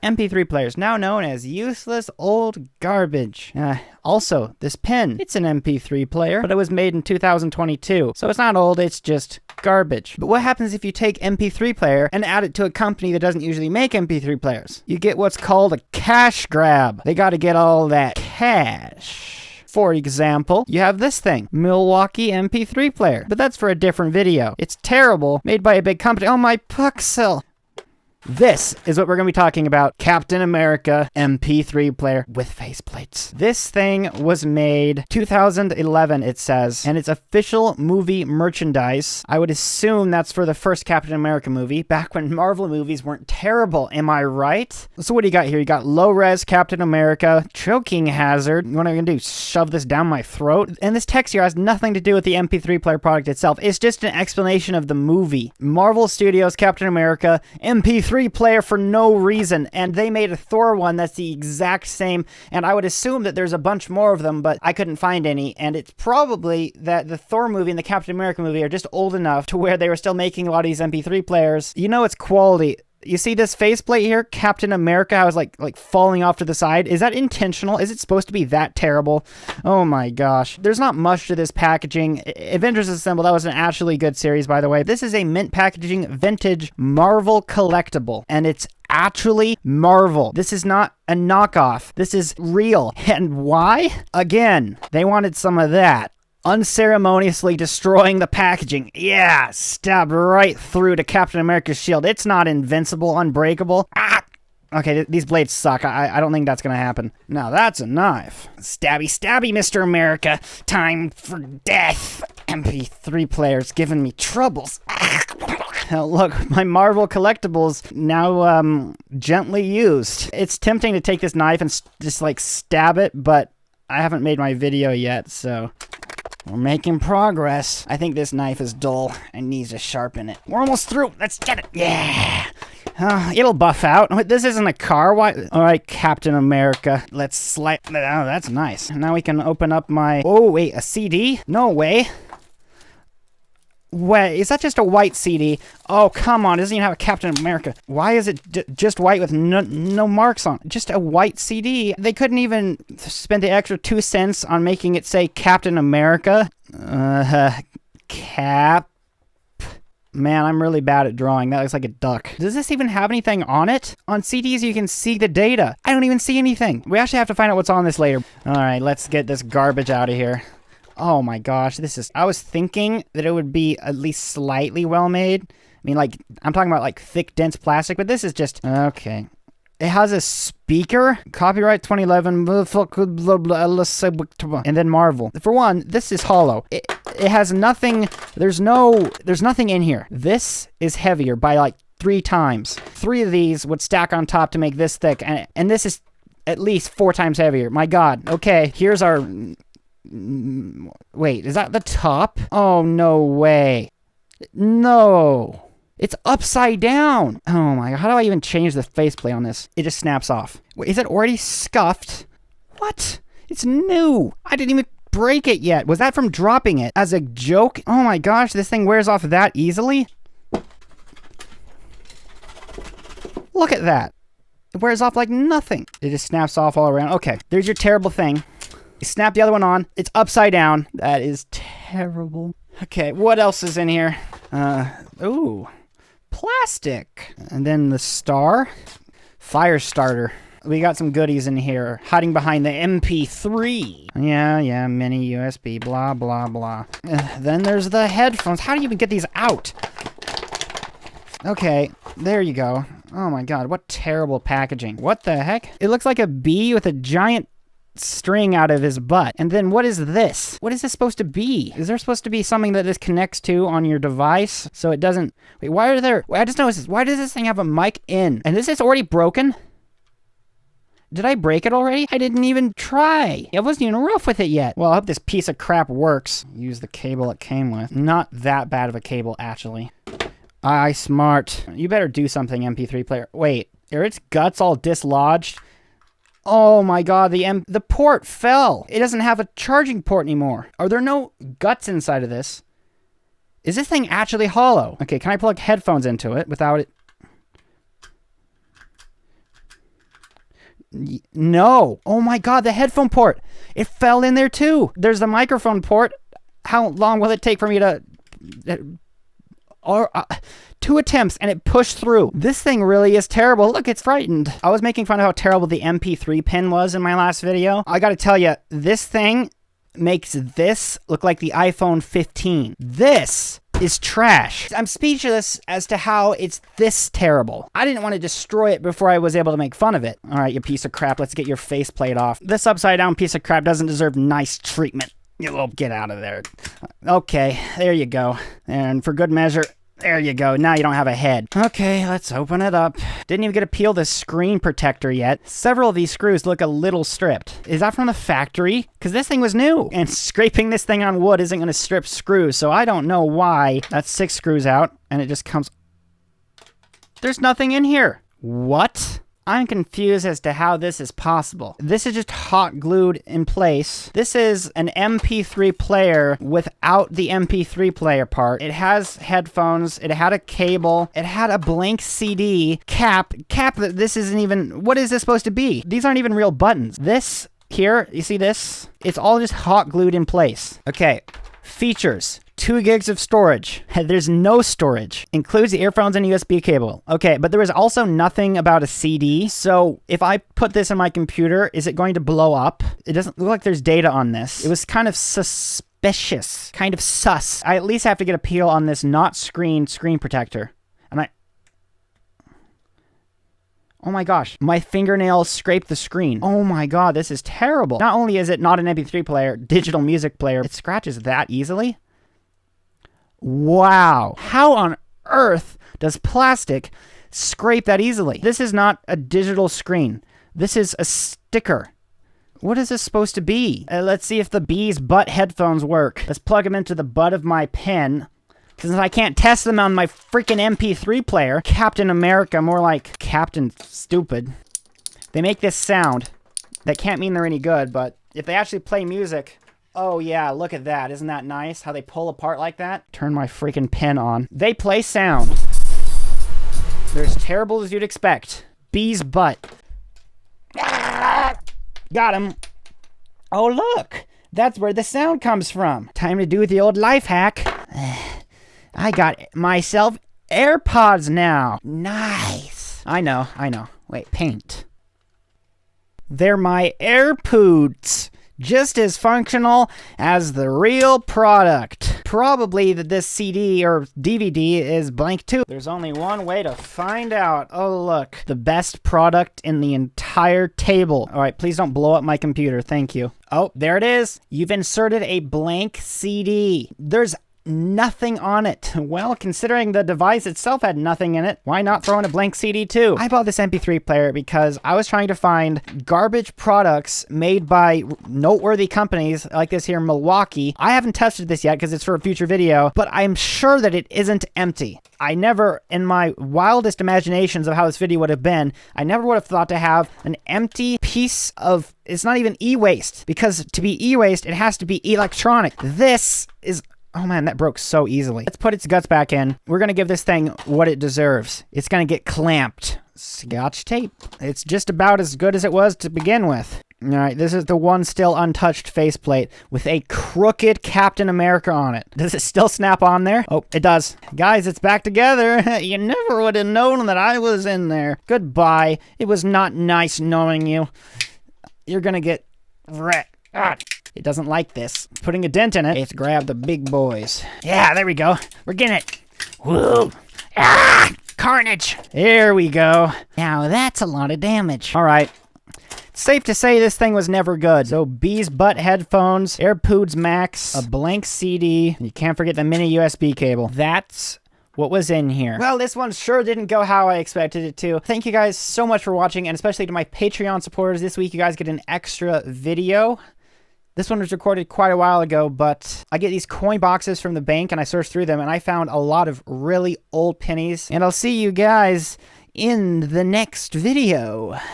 MP3 players, now known as useless old garbage. Also, this pen, it's an MP3 player, but it was made in 2022, so it's not old, it's just garbage. But what happens if you take MP3 player and add it to a company that doesn't usually make MP3 players? You get what's called a cash grab. They gotta get all that cash. For example, you have this thing, Milwaukee MP3 player, but that's for a different video. It's terrible, made by a big company. Oh my puxel. This is what we're going to be talking about. Captain America MP3 player with faceplates. This thing was made 2011, it says, and it's official movie merchandise. I would assume that's for the first Captain America movie, back when Marvel movies weren't terrible. Am I right? So what do you got here? You got low-res Captain America, choking hazard. What am I going to do? Shove this down my throat? And this text here has nothing to do with the MP3 player product itself. It's just an explanation of the movie. Marvel Studios Captain America MP3 player for no reason, and they made a Thor one that's the exact same, and I would assume that there's a bunch more of them, but I couldn't find any, and it's probably that the Thor movie and the Captain America movie are just old enough to where they were still making a lot of these MP3 players. You know it's quality. You see this faceplate here? Captain America, I was like falling off to the side. Is that intentional? Is it supposed to be that terrible? Oh my gosh. There's not much to this packaging. Avengers Assemble, that was an actually good series, by the way. This is a mint packaging vintage Marvel collectible, and it's actually Marvel. This is not a knockoff. This is real. And why? Again, they wanted some of that. Unceremoniously destroying the packaging. Yeah, stabbed right through to Captain America's shield. It's not invincible, unbreakable. Ah! Okay, these blades suck. I don't think that's gonna happen. Now that's a knife. Stabby, stabby, Mr. America. Time for death. MP3 player's giving me troubles. Look, my Marvel collectibles now gently used. It's tempting to take this knife and just like stab it, but I haven't made my video yet, so we're making progress. I think this knife is dull and needs to sharpen it. We're almost through. Let's get it. Yeah. It'll buff out. This isn't a car. Why? All right, Captain America. Let's slide. Oh, that's nice. Now we can open up my... Oh, wait, a CD? No way. Wait, is that just a white CD? Oh, come on. It doesn't even have a Captain America. Why is it just white with no marks on it? Just a white CD. They couldn't even spend the extra 2 cents on making it say Captain America. Cap. Man, I'm really bad at drawing. That looks like a duck. Does this even have anything on it? On CDs, you can see the data. I don't even see anything. We actually have to find out what's on this later. All right, let's get this garbage out of here. Oh my gosh, this is... I was thinking that it would be at least slightly well made. I mean, like, I'm talking about like thick, dense plastic, but this is just... Okay. It has a speaker. Copyright 2011. And then Marvel. For one, this is hollow. It has nothing... There's nothing in here. This is heavier by like 3 times. 3 of these would stack on top to make this thick. And this is at least 4 times heavier. My God. Okay, here's our... Wait, is that the top? Oh, no way. No. It's upside down. Oh my God, how do I even change the faceplate on this? It just snaps off. Wait, is it already scuffed? What? It's new. I didn't even break it yet. Was that from dropping it as a joke? Oh my gosh, this thing wears off that easily? Look at that. It wears off like nothing. It just snaps off all around. Okay, there's your terrible thing. You snap the other one on. It's upside down. That is terrible. Okay, what else is in here? Ooh, plastic. And then the star. Fire starter. We got some goodies in here. Hiding behind the MP3. Yeah, mini USB, blah, blah, blah. Then there's the headphones. How do you even get these out? Okay, there you go. Oh my God, what terrible packaging. What the heck? It looks like a bee with a giant string out of his butt. And then what is this? What is this supposed to be? Is there supposed to be something that this connects to on your device so it doesn't... Wait, why are there... Wait, I just noticed this. Why does this thing have a mic in? And this is already broken? Did I break it already? I didn't even try. I wasn't even rough with it yet. Well, I hope this piece of crap works. Use the cable it came with. Not that bad of a cable, actually. Aye, smart. You better do something, MP3 player. Wait, are its guts all dislodged? Oh my God, the port fell. It doesn't have a charging port anymore. Are there no guts inside of this? Is this thing actually hollow? Okay, can I plug headphones into it without it? No. Oh my God, the headphone port. It fell in there too. There's the microphone port. How long will it take for me to... two attempts and it pushed through. This thing really is terrible. Look, it's frightened. I was making fun of how terrible the MP3 pen was in my last video. I gotta tell you, this thing makes this look like the iPhone 15. This is trash. I'm speechless as to how it's this terrible. I didn't want to destroy it before I was able to make fun of it. All right, you piece of crap, let's get your faceplate off. This upside down piece of crap doesn't deserve nice treatment. You will get out of there. Okay, there you go. And for good measure, there you go. Now you don't have a head. Okay, let's open it up. Didn't even get to peel the screen protector yet. Several of these screws look a little stripped. Is that from the factory? Because this thing was new. And scraping this thing on wood isn't going to strip screws, so I don't know why. That's 6 screws out, and it just comes... There's nothing in here. What? I'm confused as to how this is possible. This is just hot glued in place. This is an MP3 player without the MP3 player part. It has headphones. It had a cable. It had a blank CD cap. This isn't even... What is this supposed to be? These aren't even real buttons. This here, you see this? It's all just hot glued in place. Okay, features. 2 gigs of storage. There's no storage. Includes the earphones and USB cable. Okay, but there was also nothing about a CD. So if I put this in my computer, is it going to blow up? It doesn't look like there's data on this. It was kind of suspicious. Kind of sus. I at least have to get a peel on this not screen protector. And oh my gosh, my fingernails scraped the screen. Oh my God, this is terrible. Not only is it not an MP3 player, digital music player, it scratches that easily. Wow. How on earth does plastic scrape that easily? This is not a digital screen. This is a sticker. What is this supposed to be? Let's see if the bee's butt headphones work. Let's plug them into the butt of my pen. Since I can't test them on my freaking MP3 player. Captain America, more like Captain Stupid. They make this sound. That can't mean they're any good, but if they actually play music... Oh yeah, look at that. Isn't that nice? How they pull apart like that? Turn my freaking pen on. They play sound. They're as terrible as you'd expect. Bee's butt. Got him. Oh look, that's where the sound comes from. Time to do the old life hack. I got myself AirPods now. Nice. I know. Wait, paint. They're my AirPods. Just as functional as the real product. Probably that this CD or DVD is blank too. There's only one way to find out. Oh look, the best product in the entire table. All right, please don't blow up my computer, thank you. Oh, there it is. You've inserted a blank CD. There's nothing on it. Well, considering the device itself had nothing in it, why not throw in a blank CD too? I bought this MP3 player because I was trying to find garbage products made by noteworthy companies like this here in Milwaukee. I haven't tested this yet because it's for a future video, but I'm sure that it isn't empty. I never, in my wildest imaginations of how this video would have been, I never would have thought to have an empty piece of, it's not even e-waste, because to be e-waste, it has to be electronic. This is... Oh man, that broke so easily. Let's put its guts back in. We're gonna give this thing what it deserves. It's gonna get clamped. Scotch tape. It's just about as good as it was to begin with. All right, this is the one still untouched faceplate with a crooked Captain America on it. Does it still snap on there? Oh, it does. Guys, it's back together. You never would have known that I was in there. Goodbye. It was not nice knowing you. You're gonna get wrecked. Ah. It doesn't like this. Putting a dent in it. Let's grab the big boys. Yeah, there we go. We're getting it. Whoa. Ah! Carnage. There we go. Now that's a lot of damage. All right. It's safe to say this thing was never good. So Bee's butt headphones, AirPods Max, a blank CD. You can't forget the mini USB cable. That's what was in here. Well, this one sure didn't go how I expected it to. Thank you guys so much for watching, and especially to my Patreon supporters. This week you guys get an extra video. This one was recorded quite a while ago, but I get these coin boxes from the bank and I searched through them and I found a lot of really old pennies. And I'll see you guys in the next video.